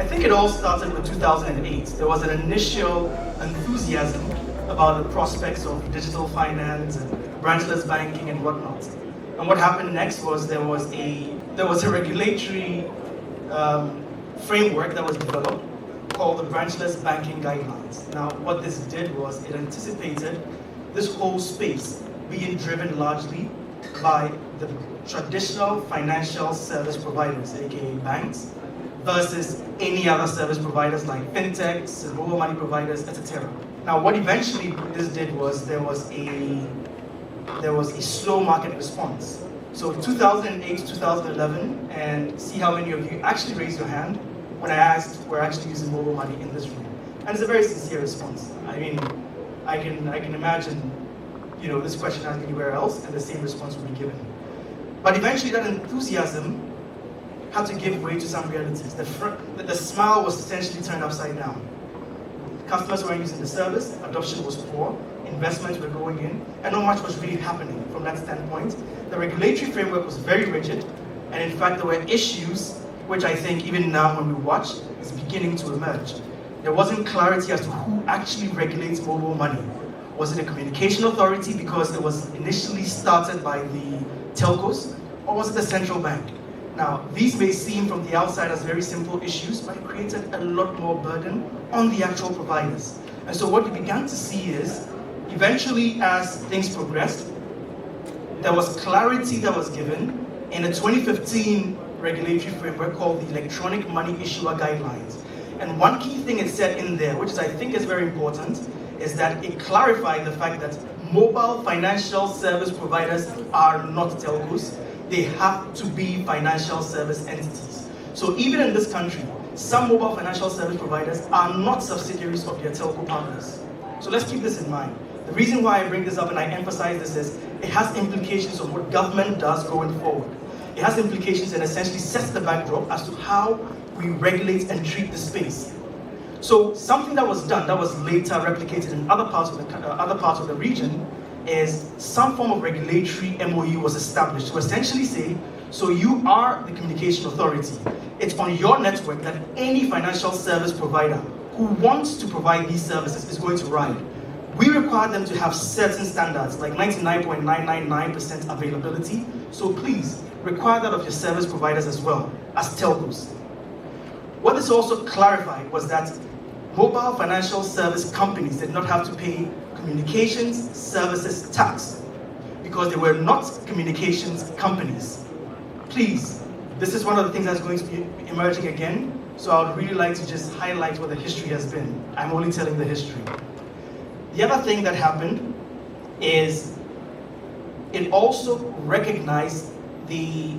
I think it all started with 2008. There was an initial enthusiasm about the prospects of digital finance and branchless banking and whatnot. And what happened next was there was a regulatory framework that was developed called the Branchless Banking Guidelines. Now, what this did was it anticipated this whole space being driven largely by the traditional financial service providers, aka banks, versus any other service providers like fintechs, mobile money providers, etc. Now, what eventually this did was there was a slow market response. So 2008 to 2011, and see how many of you actually raised your hand when I asked we're actually using mobile money in this room. And it's a very sincere response. I mean, I can imagine, this question asked anywhere else, and the same response would be given. But eventually, that enthusiasm had to give way to some realities. The smile was essentially turned upside down. Customers weren't using the service, adoption was poor, investments were going in, and not much was really happening from that standpoint. The regulatory framework was very rigid, and in fact, there were issues which I think even now when we watch is beginning to emerge. There wasn't clarity as to who actually regulates mobile money. Was it a communication authority because it was initially started by the telcos, or was it the central bank? Now, these may seem from the outside as very simple issues, but it created a lot more burden on the actual providers. And so what we began to see is, eventually as things progressed, there was clarity that was given in a 2015 regulatory framework called the Electronic Money Issuer Guidelines. And one key thing it said in there, which I think is very important, is that it clarified the fact that mobile financial service providers are not telcos. They have to be financial service entities. So even in this country, some mobile financial service providers are not subsidiaries of their telco partners. So let's keep this in mind. The reason why I bring this up and I emphasize this is it has implications on what government does going forward. It has implications and essentially sets the backdrop as to how we regulate and treat the space. So something that was done that was later replicated in other parts of the region is some form of regulatory MOU was established to essentially say, so you are the communication authority. It's on your network that any financial service provider who wants to provide these services is going to ride. We require them to have certain standards, like 99.999% availability. So please, require that of your service providers as well, as telcos. What this also clarified was that mobile financial service companies did not have to pay communications services tax because they were not communications companies. Please, this is one of the things that's going to be emerging again, so I would really like to just highlight what the history has been. I'm only telling the history. The other thing that happened is it also recognized the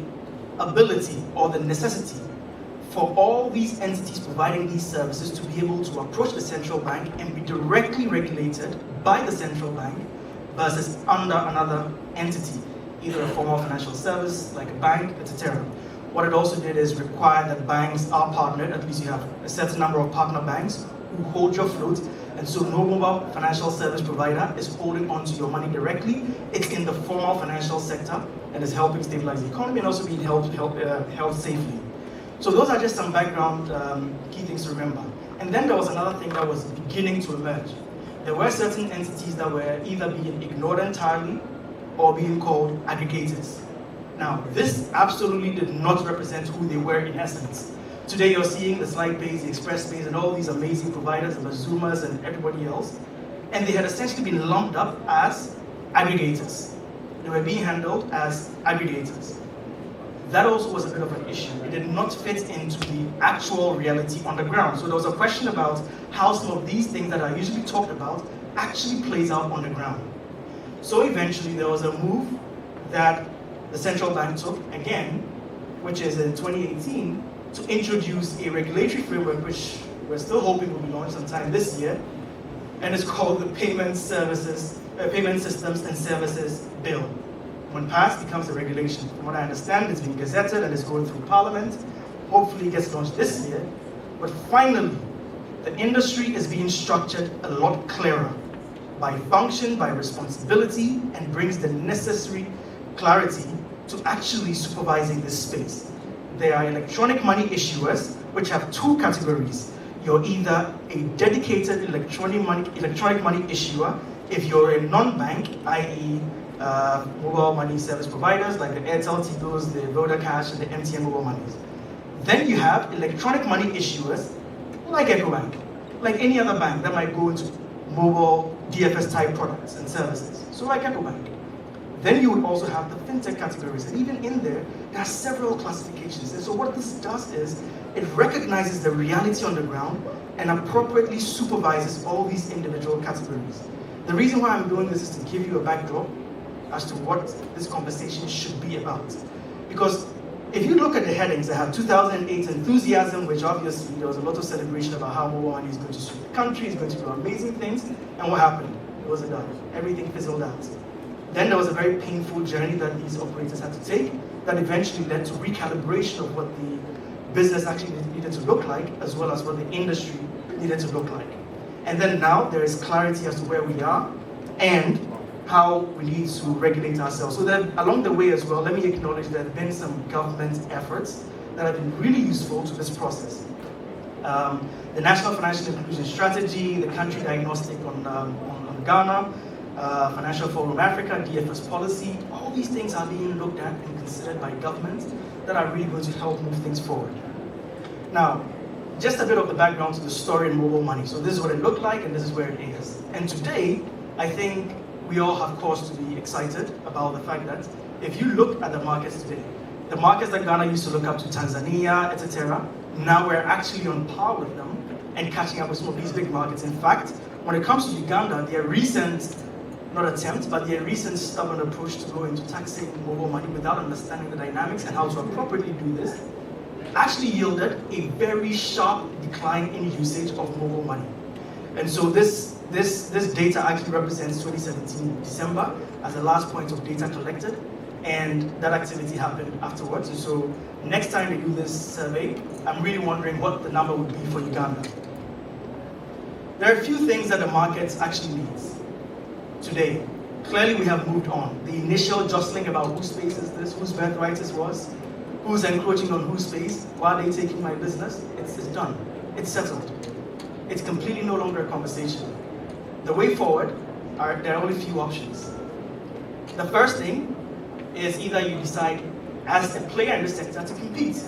ability or the necessity for all these entities providing these services to be able to approach the central bank and be directly regulated by the central bank versus under another entity, either a formal financial service like a bank, etc. What it also did is require that banks are partnered, at least you have a certain number of partner banks who hold your float, and so no mobile financial service provider is holding onto your money directly. It's in the formal financial sector and is helping stabilize the economy and also being held safely. So those are just some background key things to remember. And then there was another thing that was beginning to emerge. There were certain entities that were either being ignored entirely or being called aggregators. Now, this absolutely did not represent who they were in essence. Today you're seeing the SlidePays, the ExpressPays, and all these amazing providers, the Zoomers and everybody else, and they had essentially been lumped up as aggregators. They were being handled as aggregators. That also was a bit of an issue. It did not fit into the actual reality on the ground. So there was a question about how some of these things that are usually talked about actually plays out on the ground. So eventually there was a move that the central bank took, again, which is in 2018, to introduce a regulatory framework which we're still hoping will be launched sometime this year, and it's called the Payment Systems and Services Bill. When passed, it becomes a regulation. From what I understand, it's been gazetted and it's going through Parliament. Hopefully it gets launched this year. But finally, the industry is being structured a lot clearer by function, by responsibility, and brings the necessary clarity to actually supervising this space. There are electronic money issuers which have two categories. You're either a dedicated electronic money issuer if you're a non-bank, i.e. Mobile money service providers like the Airtel, Tigos, the Voda Cash, and the MTN mobile monies. Then you have electronic money issuers like EcoBank, like any other bank that might go into mobile DFS type products and services, so like EcoBank. Then you would also have the fintech categories, and even in there are several classifications. And so what this does is it recognizes the reality on the ground and appropriately supervises all these individual categories. The reason why I'm doing this is to give you a backdrop as to what this conversation should be about. Because if you look at the headings, I have 2008 enthusiasm, which obviously there was a lot of celebration about how mobile money is going to suit the country, is going to do amazing things, and what happened? It was a dive. Everything fizzled out. Then there was a very painful journey that these operators had to take that eventually led to recalibration of what the business actually needed to look like, as well as what the industry needed to look like. And then now there is clarity as to where we are and how we need to regulate ourselves. So that along the way as well, let me acknowledge there have been some government efforts that have been really useful to this process. The National Financial Inclusion Strategy, the Country Diagnostic on Ghana, Financial Forum Africa, DFS policy, all these things are being looked at and considered by government that are really going to help move things forward. Now, just a bit of the background to the story in mobile money. So this is what it looked like and this is where it is. And today, I think we all have cause to be excited about the fact that if you look at the markets today, the markets that Ghana used to look up to, Tanzania, etc., now we're actually on par with them and catching up with some of these big markets. In fact, when it comes to Uganda, their recent, not attempt, but their recent stubborn approach to go into taxing mobile money without understanding the dynamics and how to appropriately do this actually yielded a very sharp decline in usage of mobile money. And so this data actually represents 2017 December as the last point of data collected, and that activity happened afterwards. And so next time they do this survey, I'm really wondering what the number would be for Uganda. There are a few things that the market actually needs today. Clearly we have moved on. The initial jostling about whose space is this, whose birthright this was, who's encroaching on whose space, why are they taking my business, it's done, it's settled. It's completely no longer a conversation. The way forward, there are only a few options. The first thing is either you decide as a player in the sector to compete.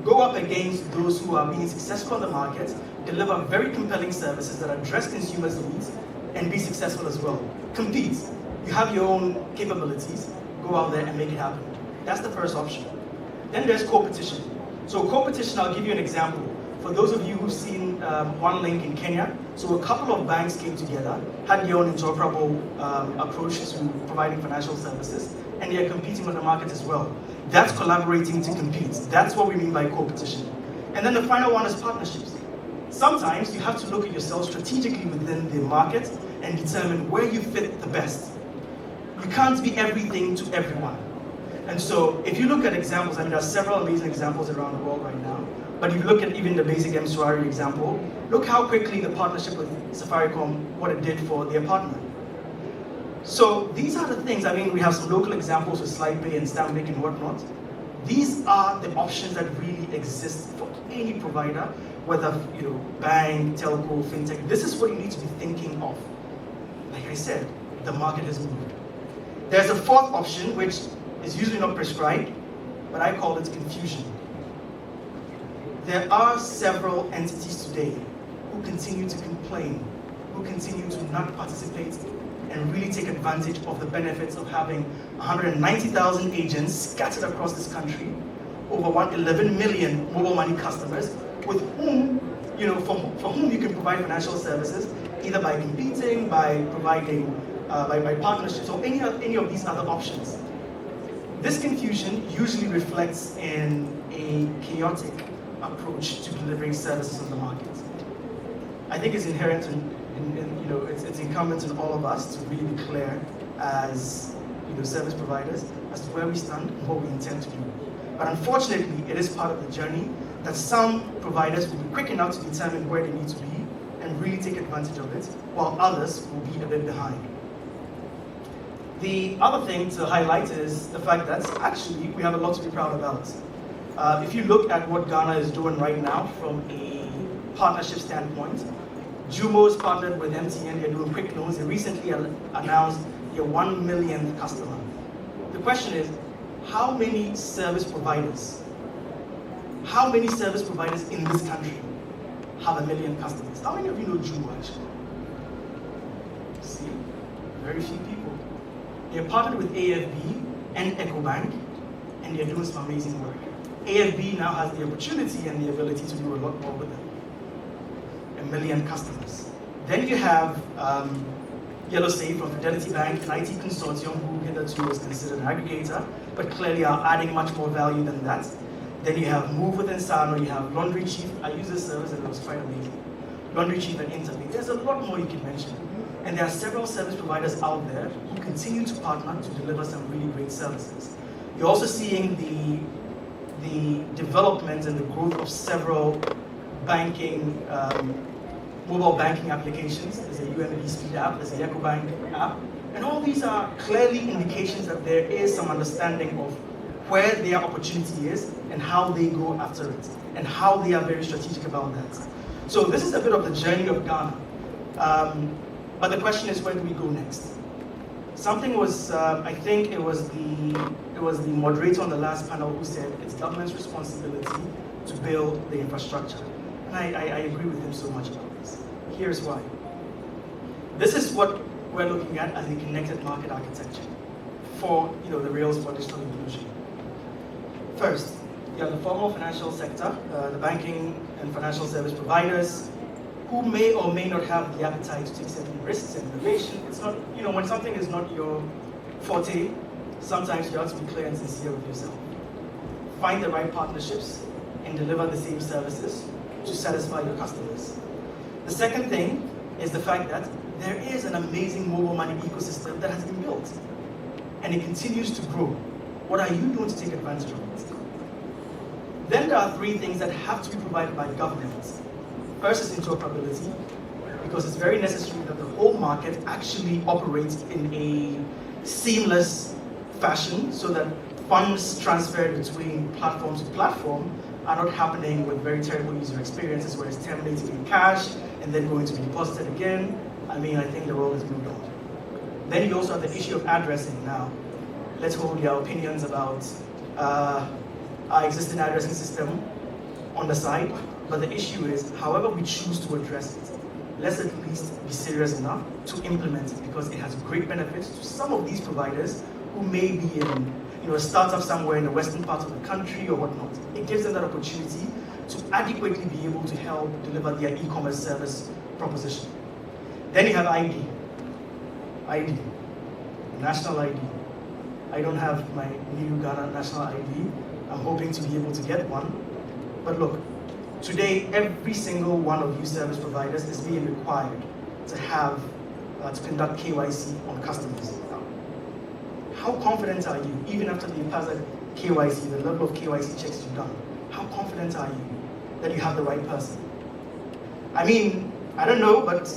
Go up against those who are being successful in the market, deliver very compelling services that address consumers' needs, and be successful as well. Compete. You have your own capabilities, go out there and make it happen. That's the first option. Then there's competition. So competition, I'll give you an example. For those of you who've seen One Link in Kenya, so a couple of banks came together, had their own interoperable approach to providing financial services, and they are competing on the market as well. That's collaborating to compete. That's what we mean by competition. And then the final one is partnerships. Sometimes you have to look at yourself strategically within the market and determine where you fit the best. You can't be everything to everyone. And so if you look at examples, I mean, there are several amazing examples around the world right now, but if you look at even the basic M-Swari example, look how quickly the partnership with Safaricom, what it did for their partner. So these are the things, I mean, we have some local examples with SlidePay and Stanbic and whatnot. These are the options that really exist for any provider, whether bank, telco, fintech. This is what you need to be thinking of. Like I said, the market has moved. There's a fourth option, which is usually not prescribed, but I call it confusion. There are several entities today who continue to complain, who continue to not participate and really take advantage of the benefits of having 190,000 agents scattered across this country, over 11 million mobile money customers, with whom, for whom you can provide financial services, either by competing, by providing, by partnerships, or any of these other options. This confusion usually reflects in a chaotic approach to delivering services on the market. I think it's inherent it's incumbent on all of us to really be clear as service providers as to where we stand and what we intend to do. But unfortunately, it is part of the journey that some providers will be quick enough to determine where they need to be and really take advantage of it, while others will be a bit behind. The other thing to highlight is the fact that actually we have a lot to be proud about. If you look at what Ghana is doing right now from a partnership standpoint, Jumo is partnered with MTN, they're doing quick loans. They recently announced their 1 millionth customer. The question is, how many service providers in this country have 1 million customers? How many of you know Jumo actually? See, very few people. They're partnered with AFB and EcoBank, and they're doing some amazing work. AFB now has the opportunity and the ability to do a lot more with them. 1 million customers. Then you have Yellow Safe from Fidelity Bank, an IT consortium who hitherto was considered an aggregator, but clearly are adding much more value than that. Then you have Move with Insano, you have Laundry Chief. I use this service and it was quite amazing. Laundry Chief and Interlink. There's a lot more you can mention. And there are several service providers out there who continue to partner to deliver some really great services. You're also seeing the development and the growth of several banking, mobile banking applications. There's a UMB Speed app, there's a EcoBank app. And all these are clearly indications that there is some understanding of where their opportunity is and how they go after it, and how they are very strategic about that. So this is a bit of the journey of Ghana. But the question is, where do we go next? Something was, I think it was the moderator on the last panel who said it's government's responsibility to build the infrastructure. And I agree with him so much about this. Here's why. This is what we're looking at as a connected market architecture for the rails for digital inclusion. First, you have the formal financial sector, the banking and financial service providers, who may or may not have the appetite to take certain risks and innovation. It's not, when something is not your forte, sometimes you have to be clear and sincere with yourself. Find the right partnerships and deliver the same services to satisfy your customers. The second thing is the fact that there is an amazing mobile money ecosystem that has been built, and it continues to grow. What are you doing to take advantage of it? Then there are three things that have to be provided by governments. First is interoperability, because it's very necessary that the whole market actually operates in a seamless fashion so that funds transferred between platform to platform are not happening with very terrible user experiences where it's terminating in cash and then going to be deposited again. I think the world has moved on. Then you also have the issue of addressing. Now, let's hold your opinions about our existing addressing system on the side. But the issue is, however we choose to address it, let's at least be serious enough to implement it, because it has great benefits to some of these providers who may be in a startup somewhere in the western part of the country or whatnot. It gives them that opportunity to adequately be able to help deliver their e-commerce service proposition. Then you have ID, national ID. I don't have my new Ghana national ID. I'm hoping to be able to get one. But look, today, every single one of you service providers is being required to have, to conduct KYC on customers. How confident are you, even after the passed KYC, the level of KYC checks you've done, how confident are you that you have the right person? I don't know, but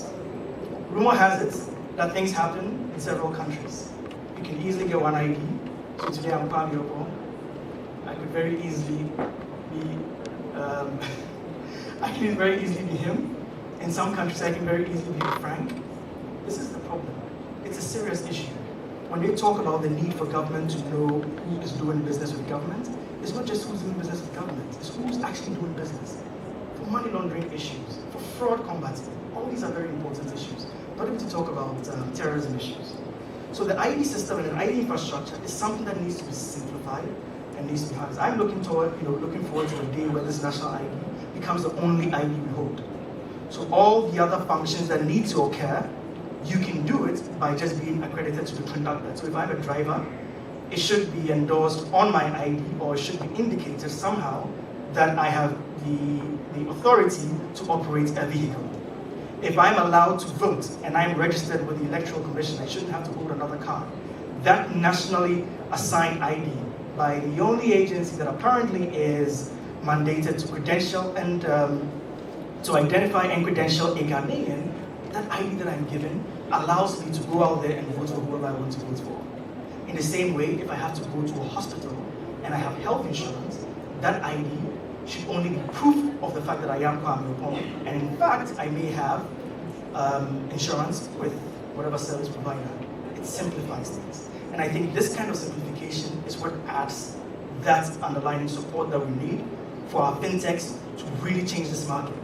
rumor has it that things happen in several countries. You can easily get one ID. So today I'm Kwame Oppong. I could very easily be I can very easily be him. In some countries, I can very easily be Frank. This is the problem. It's a serious issue. When we talk about the need for government to know who is doing business with government, it's not just who's doing business with government, it's who's actually doing business. For money laundering issues, for fraud combating, all these are very important issues. Not even to talk about terrorism issues. So the ID system and an ID infrastructure is something that needs to be simplified and needs to be harnessed. I'm looking forward to a day where this national ID becomes the only ID we hold. So all the other functions that need to occur, you can do it by just being accredited to conduct that. So if I'm a driver, it should be endorsed on my ID, or it should be indicated somehow that I have the authority to operate a vehicle. If I'm allowed to vote and I'm registered with the Electoral Commission, I shouldn't have to hold another card. That nationally assigned ID by the only agency that apparently is mandated to credential and to identify and credential a Ghanaian, that ID that I'm given allows me to go out there and vote for whoever I want to vote for. In the same way, if I have to go to a hospital and I have health insurance, that ID should only be proof of the fact that I am Kwame Oppong, and in fact, I may have insurance with whatever service provider. It simplifies things. And I think this kind of simplification is what adds that underlying support that we need for our fintechs to really change this market.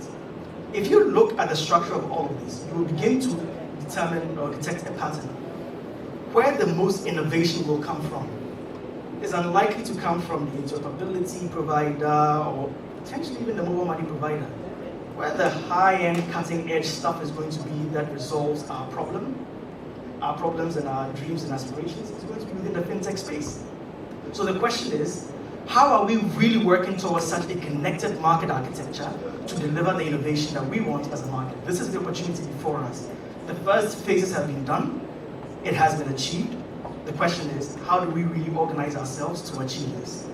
If you look at the structure of all of this, you will begin to determine or detect a pattern. Where the most innovation will come from is unlikely to come from the interoperability provider or potentially even the mobile money provider. Where the high-end, cutting-edge stuff is going to be that resolves our problems and our dreams and aspirations is going to be within the fintech space. So the question is, how are we really working towards such a connected market architecture to deliver the innovation that we want as a market? This is the opportunity before us. The first phases have been done. It has been achieved. The question is, how do we really organize ourselves to achieve this?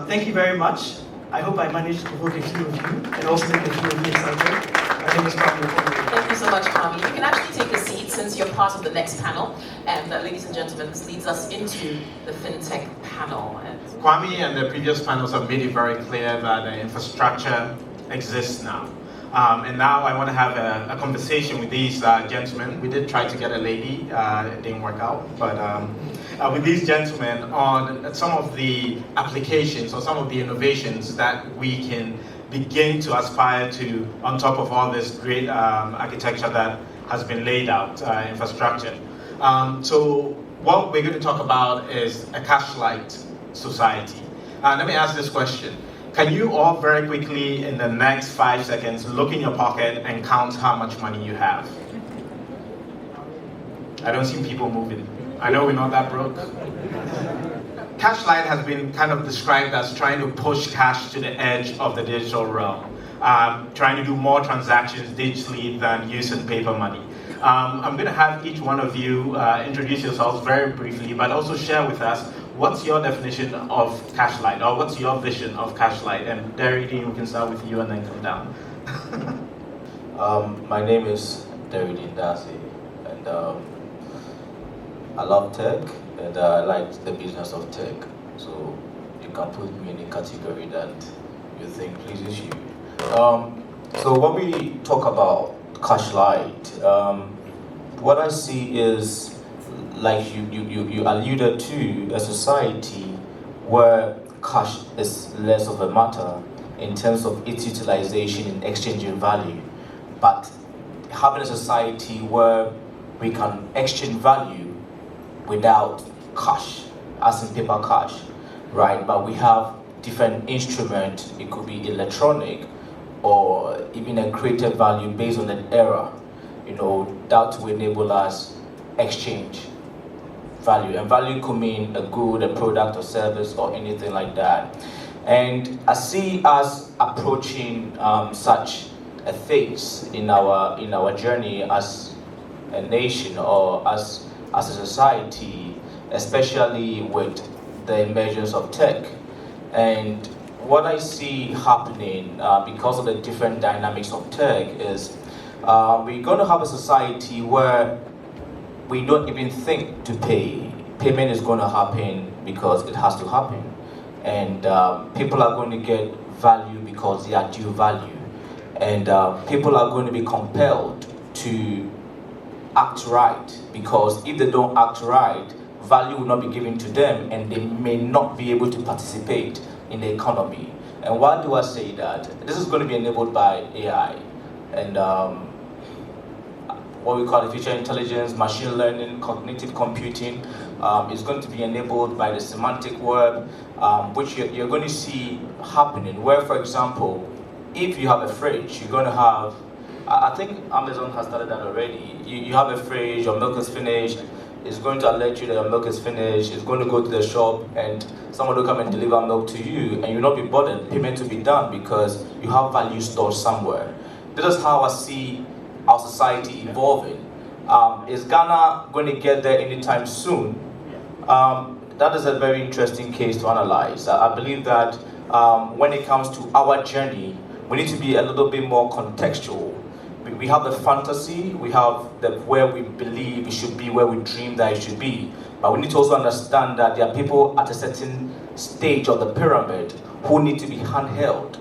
Thank you very much. I hope I managed to provoke a few of you and also make a few of you excited. My name is Kwame. Thank you so much, Kwame. You can actually take a seat since you're part of the next panel. And ladies and gentlemen, this leads us into the FinTech panel. Kwame and the previous panels have made it very clear that the infrastructure exists now. And now I want to have a conversation with these gentlemen. We did try to get a lady, it didn't work out, but with these gentlemen on some of the applications or some of the innovations that we can begin to aspire to on top of all this great architecture that has been laid out, infrastructure. So what we're going to talk about is a Cash-Lite society. Let me ask this question. Can you all very quickly, in the next 5 seconds, look in your pocket and count how much money you have? I don't see people moving. I know we're not that broke. Cash-Lite has been kind of described as trying to push cash to the edge of the digital realm, trying to do more transactions digitally than using paper money. I'm going to have each one of you introduce yourselves very briefly, but also share with us what's your definition of Cash-Lite, or what's your vision of Cash-Lite? And Derrydean, we can start with you and then come down. My name is Derrydean Dadzie, and I love tech, and I like the business of tech. So you can put me in a category that you think pleases you. So when we talk about Cash-Lite, what I see is, like you alluded to, a society where cash is less of a matter in terms of its utilization in exchanging value, but having a society where we can exchange value without cash, as in paper cash, right? But we have different instruments. It could be electronic or even a created value based on an era, that will enable us exchange value. And value could mean a good, a product or service or anything like that. And I see us approaching such a phase in our journey as a nation or as a society, especially with the emergence of tech. And what I see happening because of the different dynamics of tech is we're going to have a society where we don't even think to pay. Payment is going to happen because it has to happen. And people are going to get value because they are due value. And people are going to be compelled to act right, because if they don't act right, value will not be given to them and they may not be able to participate in the economy. And why do I say that? This is going to be enabled by AI and what we call artificial intelligence, machine learning, cognitive computing is going to be enabled by the semantic web, which you're going to see happening, where, for example, if you have a fridge, you're going to have, I think Amazon has started that already. You have a fridge, your milk is finished, it's going to alert you that your milk is finished, it's going to go to the shop and someone will come and deliver milk to you and you'll not be bothered, payment will be done because you have value stored somewhere. This is how I see our society evolving. Is Ghana going to get there anytime soon? That is a very interesting case to analyze. I believe that when it comes to our journey, we need to be a little bit more contextual. We have the fantasy, we have where we believe it should be, where we dream that it should be. But we need to also understand that there are people at a certain stage of the pyramid who need to be handheld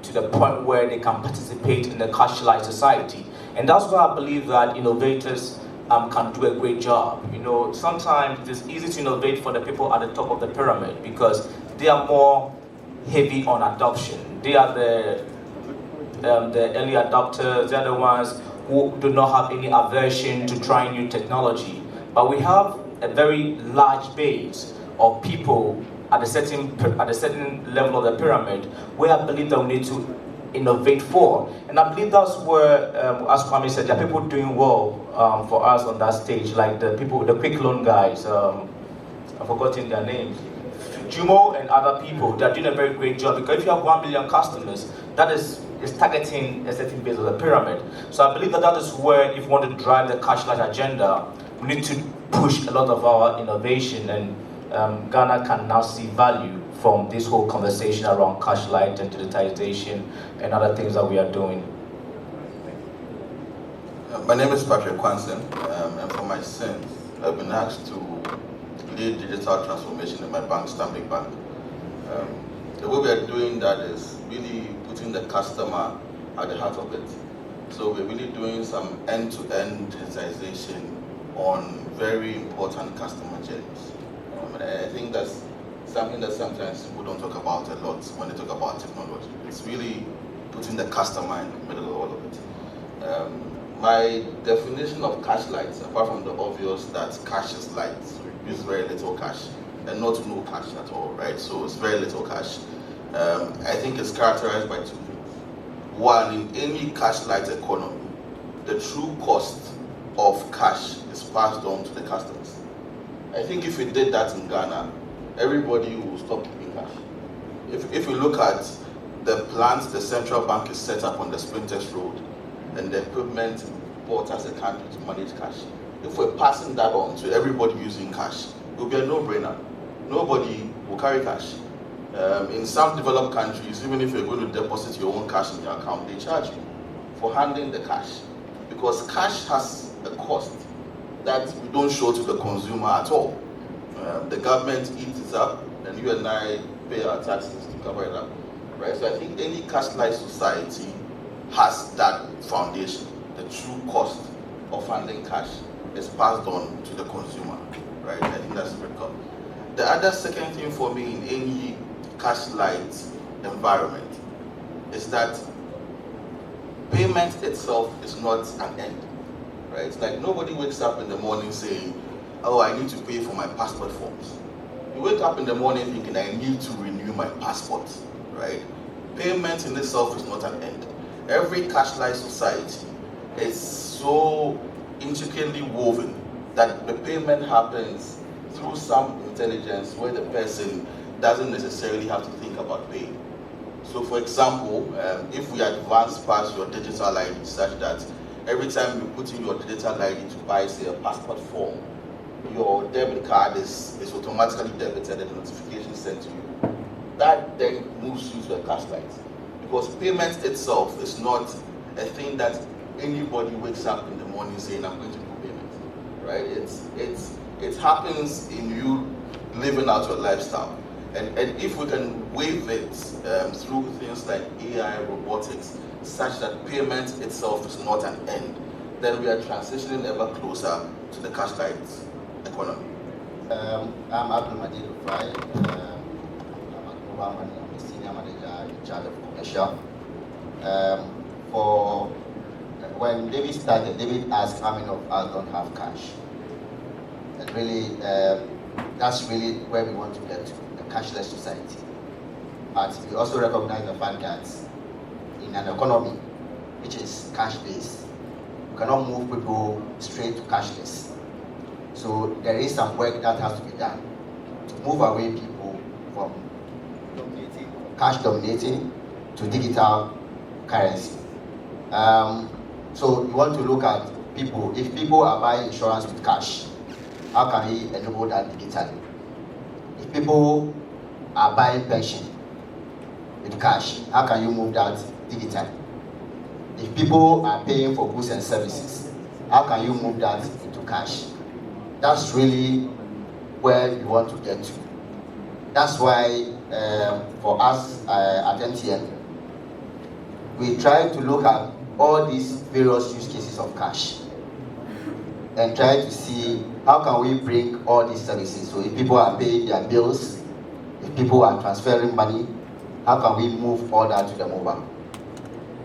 to the point where they can participate in the Cash-Lite society. And that's why I believe that innovators can do a great job. You know, sometimes it's easy to innovate for the people at the top of the pyramid because they are more heavy on adoption. They are the early adopters. They're the ones who do not have any aversion to trying new technology. But we have a very large base of people at a certain level of the pyramid where I believe that we need to innovate for. And I believe that's where, as Kwame said, there are people doing well for us on that stage, like the people, the quick loan guys, I've forgotten their names, Jumo and other people. They're doing a very great job because if you have 1 million customers, that is targeting a certain base of the pyramid. So I believe that that is where, if we want to drive the Cash-Lite agenda, we need to push a lot of our innovation, and Ghana can now see value from this whole conversation around Cash-Lite and digitization and other things that we are doing. My name is Patrick Quantson, and for my sins, I've been asked to lead digital transformation in my bank, Stanbic Bank. The way we are doing that is really putting the customer at the heart of it. So we're really doing some end-to-end digitization on very important customer journeys. And I think that's something that sometimes people don't talk about a lot when they talk about technology. It's really putting the customer in the middle of all of it. My definition of Cash-Lite, apart from the obvious that cash is light, so we use very little cash and not no cash at all, right? So it's very little cash. I think it's characterized by two things. One, in any Cash-Lite economy, the true cost of cash is passed on to the customers. I think if we did that in Ghana, everybody will stop keeping cash. If we look at the plants the central bank is set up on the Sprinters Road and the equipment bought as a country to manage cash, if we're passing that on to everybody using cash, it will be a no-brainer. Nobody will carry cash. In some developed countries, even if you're going to deposit your own cash in your account, they charge you for handling the cash, because cash has a cost that we don't show to the consumer at all. The government eats it up, and you and I pay our taxes to cover it up, right? So I think any Cash-Lite society has that foundation. The true cost of handling cash is passed on to the consumer, right? I think that's critical. The other second thing for me in any Cash-Lite environment is that payment itself is not an end, right? It's like nobody wakes up in the morning saying, oh, I need to pay for my passport forms. You wake up in the morning thinking, I need to renew my passport, right? Payment in itself is not an end. Every Cash-Lite society is so intricately woven that the payment happens through some intelligence where the person doesn't necessarily have to think about paying. So for example, if we advance past your digital ID such that every time you put in your digital ID to buy, say, a passport form, your debit card is automatically debited and a notification sent to you, that then moves you to a Cash-Lite. Because payment itself is not a thing that anybody wakes up in the morning saying, I'm going to do payment, right? It happens in you living out your lifestyle. And if we can wave it through things like AI, robotics, such that payment itself is not an end, then we are transitioning ever closer to the Cash-Lite economy. I'm Abdul Mufai. I'm the senior manager in charge of commercial. When David started, David asked how many of us don't have cash. And really, that's really where we want to get to, the cashless society. But we also recognize the fact that in an economy which is cash-based, you cannot move people straight to cashless. So there is some work that has to be done to move away people from cash dominating to digital currency. So you want to look at people. If people are buying insurance with cash, how can we enable that digitally? If people are buying pension with cash, how can you move that digitally? If people are paying for goods and services, how can you move that into cash? That's really where you want to get to. That's why for us at MTN, we try to look at all these various use cases of cash and try to see how can we bring all these services. So if people are paying their bills, if people are transferring money, how can we move all that to the mobile?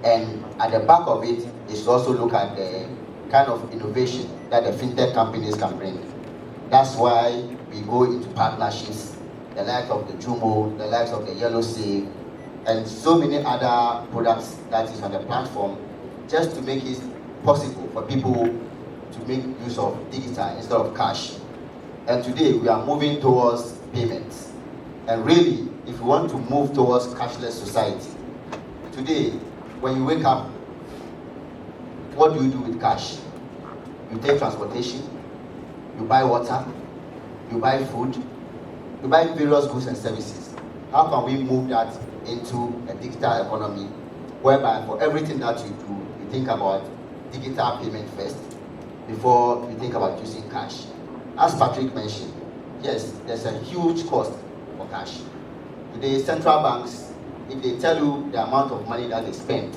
And at the back of it is also look at the kind of innovation that the fintech companies can bring. That's why we go into partnerships, the likes of the Jumo, the likes of the Yellow Save, and so many other products that is on the platform, just to make it possible for people to make use of digital instead of cash. And today we are moving towards payments. And really, if you want to move towards cashless society, today, when you wake up, what do you do with cash? You take transportation, you buy water, you buy food, you buy various goods and services. How can we move that into a digital economy, whereby for everything that you do, you think about digital payment first, before you think about using cash? As Patrick mentioned, yes, there's a huge cost for cash. Today, central banks, if they tell you the amount of money that they spend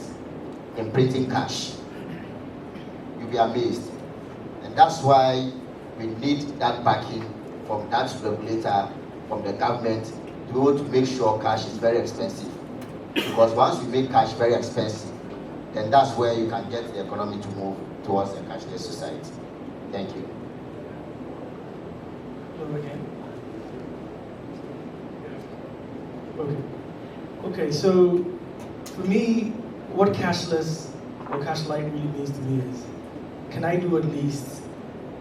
in printing cash, you'll be amazed. And that's why we need that backing from that regulator, from the government, to be able to make sure cash is very expensive. Because once you make cash very expensive, then that's where you can get the economy to move towards a cashless society. Thank you. Okay, so for me, what cashless or Cash-Lite really means to me is, can I do at least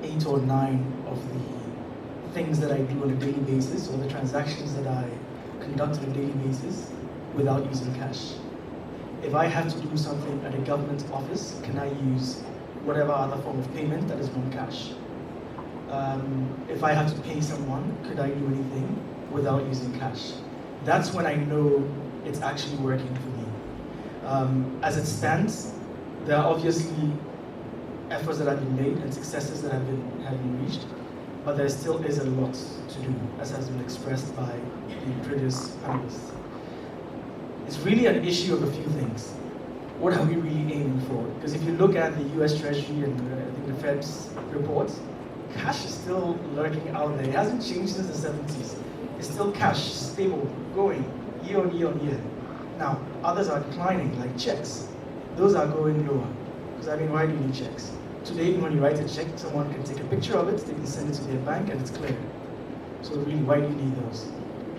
8 or 9 of the things that I do on a daily basis, or the transactions that I conduct on a daily basis, without using cash? If I have to do something at a government office, can I use whatever other form of payment that is non-cash? If I have to pay someone, could I do anything without using cash? That's when I know it's actually working for me. As it stands, there are obviously efforts that have been made and successes that have been reached, but there still is a lot to do, as has been expressed by the previous panelists. It's really an issue of a few things. What are we really aiming for? Because if you look at the US Treasury and I think the Fed's reports, cash is still lurking out there. It hasn't changed since the 70s. It's still cash, stable, going year on year on year. Now, others are declining, like checks. Those are going lower. Because I mean, why do you need checks? Today, even when you write a check, someone can take a picture of it, they can send it to their bank, and it's cleared. So really, why do you need those?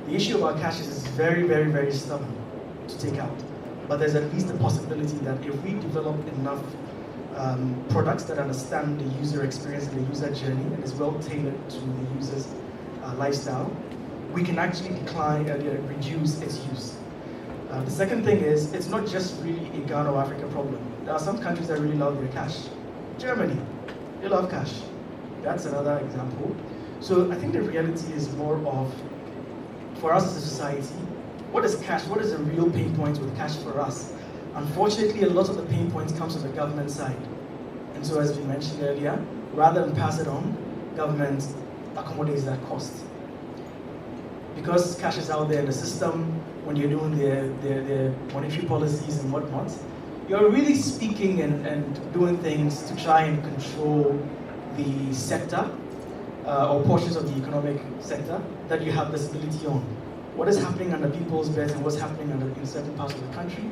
The issue about cash is it's very, very, very stubborn to take out. But there's at least a possibility that if we develop enough products that understand the user experience and the user journey and is well tailored to the user's lifestyle, we can actually reduce its use. The second thing is, it's not just really a Ghana or Africa problem. There are some countries that really love their cash. Germany, they love cash. That's another example. So I think the reality is more of, for us as a society, what is cash? What is the real pain point with cash for us? Unfortunately, a lot of the pain points comes from the government side. And so as we mentioned earlier, rather than pass it on, government accommodates that cost. Because cash is out there in the system, when you're doing their monetary policies and whatnot, you're really speaking and doing things to try and control the sector or portions of the economic sector that you have visibility on. What is happening under people's beds and what's happening in certain parts of the country,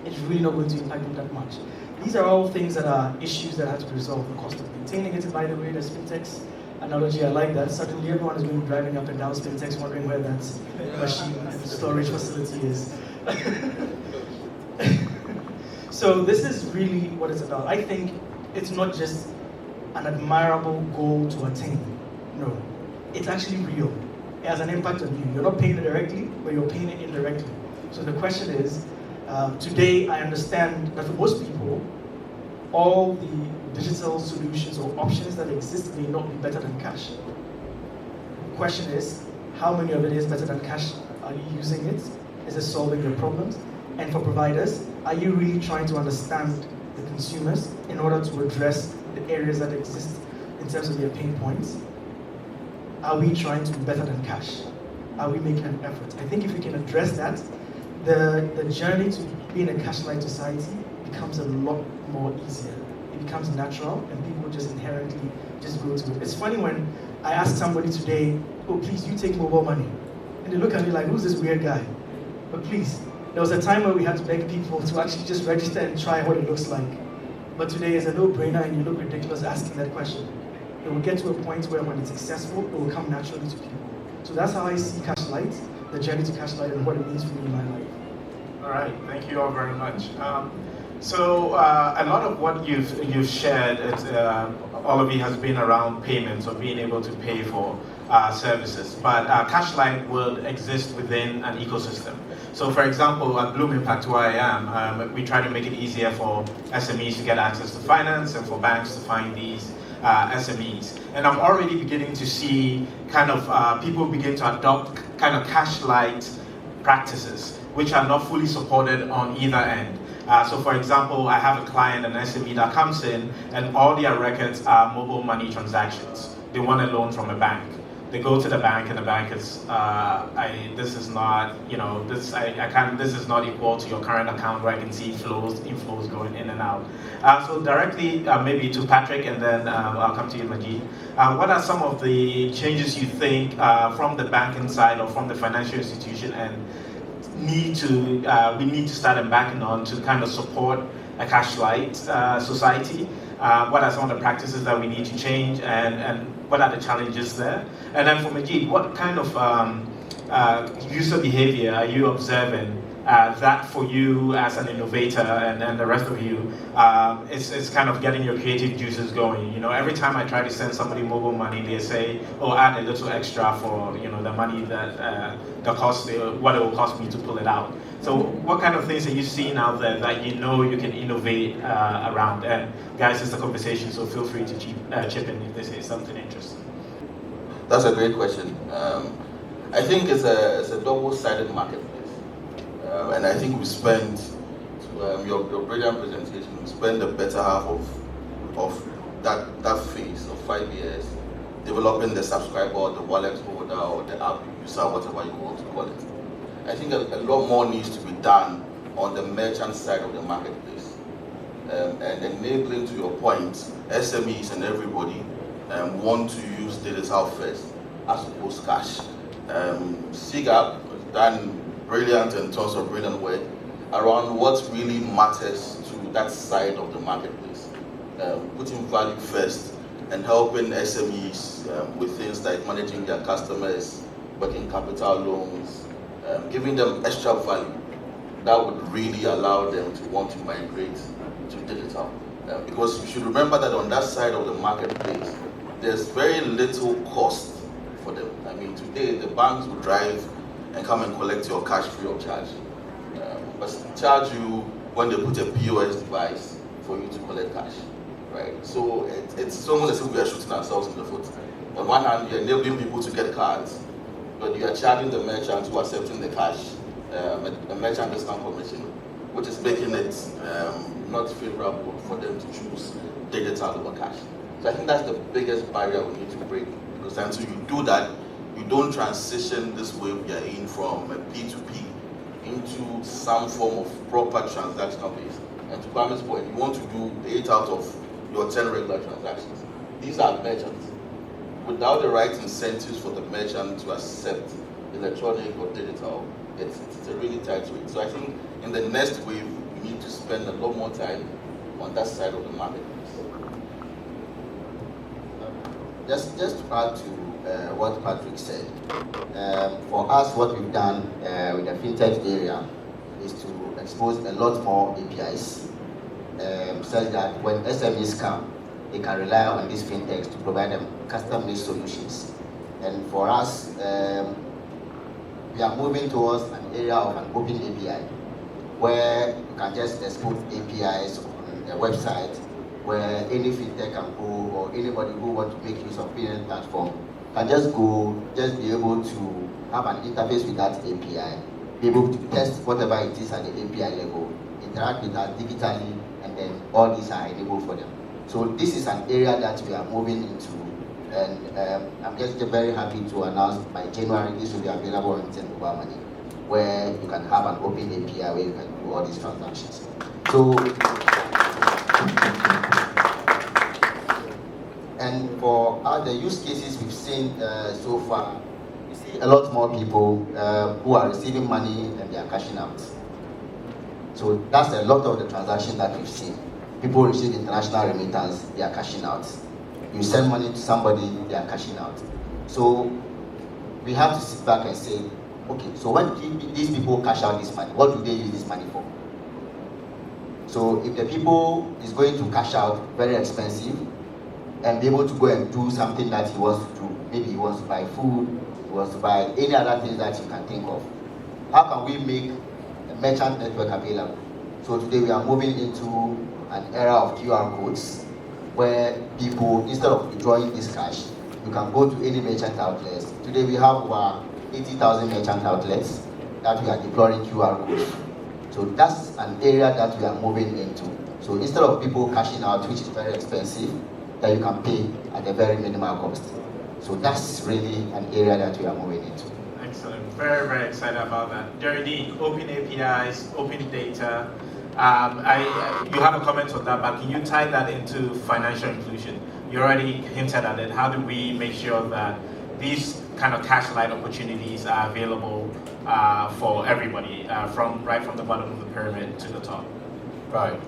it's really not going to impact them that much. These are all things that are issues that have to be resolved. The cost of maintaining it, by the way, the Spintex analogy, I like that. Suddenly everyone is going to be driving up and down Spintex wondering where that machine and storage facility is. So this is really what it's about. I think it's not just an admirable goal to attain. No, it's actually real. It has an impact on you. You're not paying it directly, but you're paying it indirectly. So the question is, today I understand that for most people, all the digital solutions or options that exist may not be better than cash. The question is, how many of it is better than cash? Are you using it? Is it solving your problems? And for providers, are you really trying to understand the consumers in order to address the areas that exist in terms of their pain points? Are we trying to be better than cash? are we making an effort? I think if we can address that, the journey to being a Cash-Lite society becomes a lot more easier. It becomes natural, and people just inherently just go to it. It's funny when I ask somebody today, oh, please, you take mobile money. And they look at me like, who's this weird guy? But please, there was a time where we had to beg people to actually just register and try what it looks like. But today is a no-brainer, and you look ridiculous asking that question. It will get to a point where when it's accessible, it will come naturally to people. So that's how I see Cash-Lite, the journey to Cash-Lite, and what it means for me in my life. All right, thank you all very much. So a lot of what you've shared, all of it has been around payments or being able to pay for services. But Cash-Lite will exist within an ecosystem. So for example, at Bloom Impact, where I am, we try to make it easier for SMEs to get access to finance and for banks to find these SMEs. And I'm already beginning to see kind of people begin to adopt kind of Cash-Lite practices, which are not fully supported on either end. So for example, I have a client, an SME that comes in and all their records are mobile money transactions. They want a loan from a bank. They go to the bank and the bank is, this is not, this is not equal to your current account where I can see inflows going in and out. So directly, maybe to Patrick, and then I'll come to you, Majeed. What are some of the changes you think from the banking side or from the financial institution and we need to start embarking on to kind of support a Cash-Lite society? What are some of the practices that we need to change, and what are the challenges there? And then for Majeed, what kind of user behavior are you observing that for you as an innovator and the rest of you is kind of getting your creative juices going? You know, every time I try to send somebody mobile money, they say, oh, add a little extra for, you know, the money that what it will cost me to pull it out. So what kind of things are you seeing out there that you know you can innovate around? And guys, it's a conversation, so feel free to chip in if they say something interesting. That's a great question. I think it's a double-sided marketplace. And I think we spent, your brilliant presentation, we spent the better half of that phase of 5 years developing the subscriber, the wallet holder, or the app user, whatever you want to call it. I think a lot more needs to be done on the merchant side of the marketplace. And enabling, to your point, SMEs and everybody want to use digital first as opposed to cash. SIGAP has done brilliant and tons of brilliant work around what really matters to that side of the marketplace. Putting value first and helping SMEs with things like managing their customers, working capital loans, giving them extra value that would really allow them to want to migrate to digital. Because you should remember that on that side of the marketplace, there's very little cost for them. I mean, today the banks will drive and come and collect your cash free of charge. But charge you when they put a POS device for you to collect cash, right? So it's almost as if we are shooting ourselves in the foot. On one hand, you're enabling people to get cards, but you are charging the merchant who are accepting the cash a merchant discount commission, which is making it not favorable for them to choose digital over cash. So I think that's the biggest barrier we need to break, because until you do that, you don't transition this way we are in from a P2P into some form of proper transactional base. And to Kwame's point, you want to do 8 out of your 10 regular transactions. These are merchants. Without the right incentives for the merchant to accept electronic or digital, it's a really tight weight. So I think in the next wave, we need to spend a lot more time on that side of the marketplace. Just to add to what Patrick said, for us, what we've done with the fintech area is to expose a lot more APIs, such that when SMEs come, they can rely on these fintechs to provide them custom-made solutions. And for us, we are moving towards an area of an open API, where you can just expose APIs on a website where any fintech can go, or anybody who wants to make use of payment platform can just go, just be able to have an interface with that API, be able to test whatever it is at the API level, interact with that digitally, and then all these are enabled for them. So this is an area that we are moving into And I'm just very happy to announce by January this will be available on MobileMoney, where you can have an open API where you can do all these transactions. So, and for other use cases we've seen so far, we see a lot more people who are receiving money and they are cashing out. So that's a lot of the transactions that we've seen. People receive international remittance, they are cashing out. You send money to somebody, they are cashing out. So we have to sit back and say, okay, so when these people cash out this money, what do they use this money for? So if the people is going to cash out very expensive and be able to go and do something that he wants to do, maybe he wants to buy food, he wants to buy any other things that you can think of, how can we make a merchant network available? So today we are moving into an era of QR codes where people, instead of withdrawing this cash, you can go to any merchant outlets. Today we have over 80,000 merchant outlets that we are deploying QR codes. So that's an area that we are moving into. So instead of people cashing out, which is very expensive, that you can pay at a very minimal cost. So that's really an area that we are moving into. Excellent. Very, very excited about that. Derrydean, open APIs, open data. You have a comment on that, but can you tie that into financial inclusion? You already hinted at it. How do we make sure that these kind of Cash-Lite opportunities are available for everybody, right from the bottom of the pyramid to the top? Right.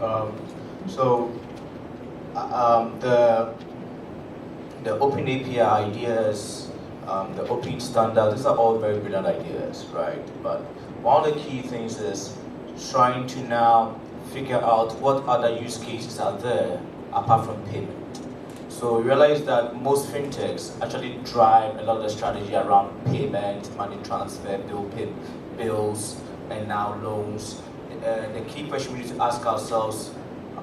The open API ideas, the open standards, these are all very brilliant ideas, right? But one of the key things is trying to now figure out what other use cases are there apart from payment. So we realize that most fintechs actually drive a lot of the strategy around payment, money transfer, bills, and now loans. The key question we need to ask ourselves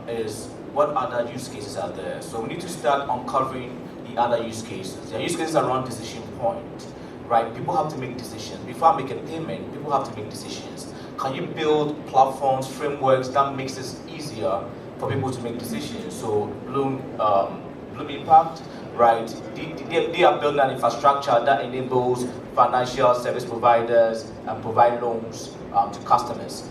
is what other use cases are there? So we need to start uncovering the other use cases. The use cases around decision point, right? People have to make decisions. Before I make a payment, people have to make decisions. Can you build platforms, frameworks that makes it easier for people to make decisions? So Bloom Impact, right? They are building an infrastructure that enables financial service providers and provide loans to customers.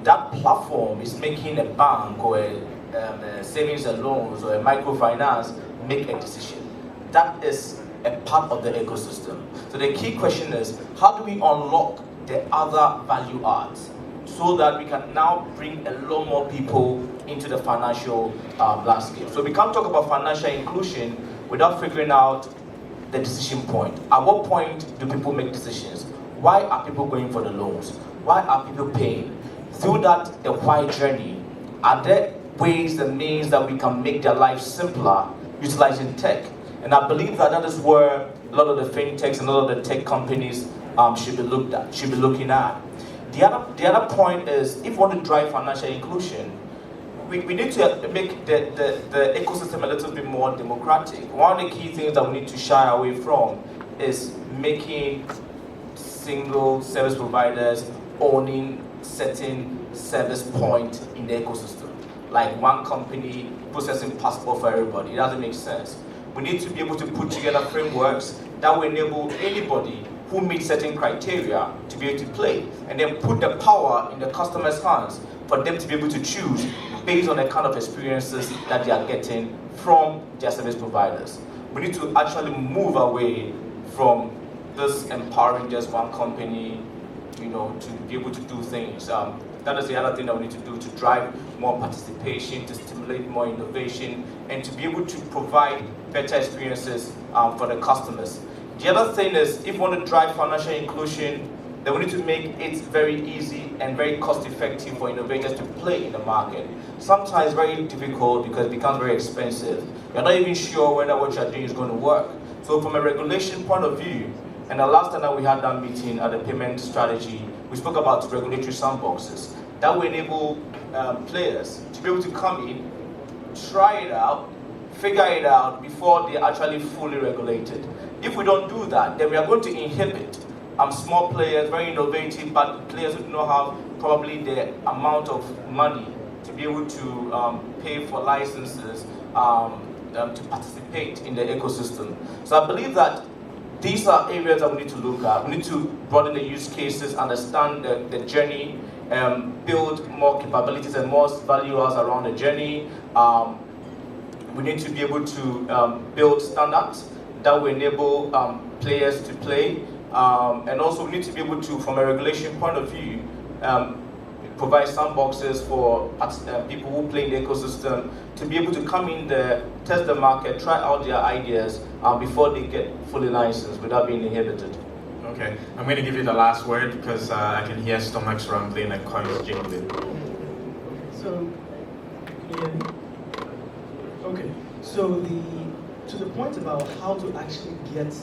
That platform is making a bank or a savings and loans or a microfinance make a decision. That is a part of the ecosystem. So the key question is, how do we unlock the other value adds so that we can now bring a lot more people into the financial landscape? So we can't talk about financial inclusion without figuring out the decision point. At what point do people make decisions? Why are people going for the loans? Why are people paying? Through that, the why journey, are there ways and means that we can make their lives simpler utilizing tech? And I believe that is where a lot of the fintechs and a lot of the tech companies should be looking at. The other point is, if we want to drive financial inclusion, we need to make the ecosystem a little bit more democratic. One of the key things that we need to shy away from is making single service providers owning certain service point in the ecosystem. Like one company processing passport for everybody. It doesn't make sense. We need to be able to put together frameworks that will enable anybody who meets certain criteria to be able to play, and then put the power in the customer's hands for them to be able to choose based on the kind of experiences that they are getting from their service providers. We need to actually move away from this empowering just one company, to be able to do things. That is the other thing that we need to do to drive more participation, to stimulate more innovation, and to be able to provide better experiences for the customers. The other thing is, if we want to drive financial inclusion, then we need to make it very easy and very cost-effective for innovators to play in the market. Sometimes very difficult because it becomes very expensive. You're not even sure whether what you're doing is going to work. So from a regulation point of view, and the last time that we had that meeting at the payment strategy, we spoke about regulatory sandboxes. That will enable players to be able to come in, try it out, figure it out before they're actually fully regulated. If we don't do that, then we are going to inhibit small players, very innovative, but players who do not have probably the amount of money to be able to pay for licenses to participate in the ecosystem. So I believe that these are areas that we need to look at. We need to broaden the use cases, understand the journey, build more capabilities and more value adds around the journey. We need to be able to build standards that will enable players to play. And also we need to be able to, from a regulation point of view, provide sandboxes for people who play in the ecosystem to be able to come in there, test the market, try out their ideas before they get fully licensed without being inhibited. Okay, I'm going to give you the last word because I can hear stomachs rumbling and coins jingling. So, okay. So to the point about how to actually get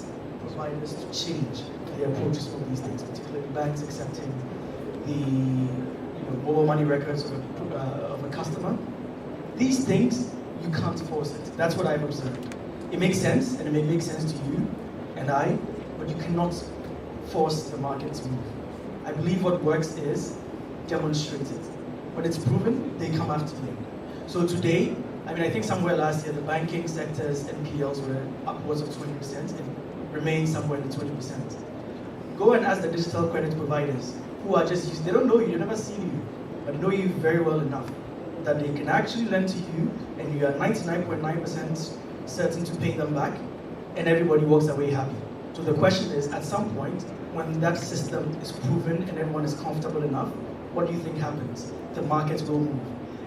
providers to change their approaches for these things, particularly banks accepting the mobile money records of a customer. These things, you can't force it. That's what I've observed. It makes sense, and it may make sense to you and I, but you cannot force the market to move. I believe what works is demonstrated. When it's proven, they come after you. So today, I think somewhere last year, the banking sector's NPLs were upwards of 20% and remain somewhere in the 20%. Go and ask the digital credit providers who are just used, they don't know you, they've never seen you, but know you very well enough that they can actually lend to you and you are 99.9% certain to pay them back and everybody walks away happy. So the question is, at some point, when that system is proven and everyone is comfortable enough, what do you think happens? The markets will move.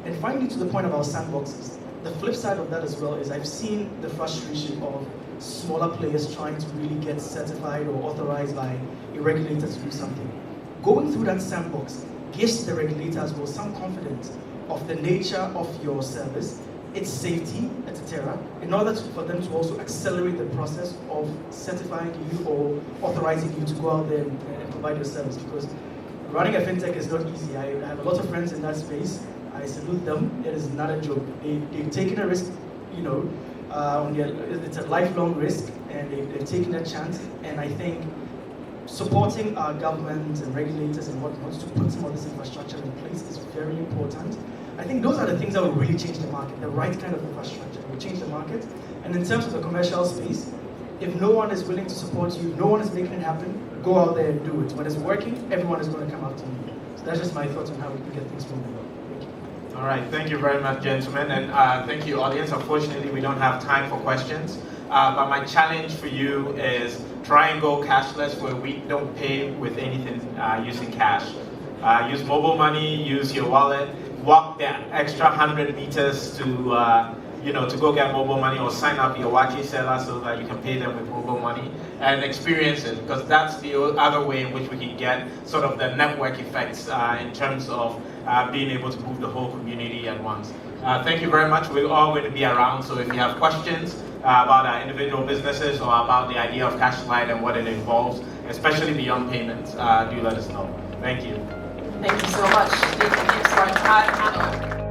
And finally, to the point about sandboxes, the flip side of that as well is I've seen the frustration of smaller players trying to really get certified or authorized by a regulator to do something. Going through that sandbox gives the regulator as well some confidence of the nature of your service, its safety, etc., in order for them to also accelerate the process of certifying you or authorizing you to go out there and provide your service. Because running a fintech is not easy. I have a lot of friends in that space. I salute them. It is not a joke. They've taken a risk, it's a lifelong risk, and they've taken a chance. And I think supporting our government and regulators and whatnot to put some of this infrastructure in place is very important. I think those are the things that will really change the market, the right kind of infrastructure will change the market. And in terms of the commercial space, if no one is willing to support you, no one is making it happen, go out there and do it. When it's working, everyone is going to come after you. So that's just my thoughts on how we can get things moving. Thank you. All right, thank you very much, gentlemen, and thank you, audience. Unfortunately, we don't have time for questions, but my challenge for you is try and go cashless where we don't pay with anything using cash. Use mobile money, use your wallet, walk that extra 100 meters to to go get mobile money, or sign up your Wachi seller so that you can pay them with mobile money and experience it, because that's the other way in which we can get sort of the network effects in terms of being able to move the whole community at once. Thank you very much. We're all going to be around, so if you have questions about our individual businesses or about the idea of Cash-Lite and what it involves, especially beyond payments, do let us know. Thank you. Thank you so much. Thank you for our entire panel.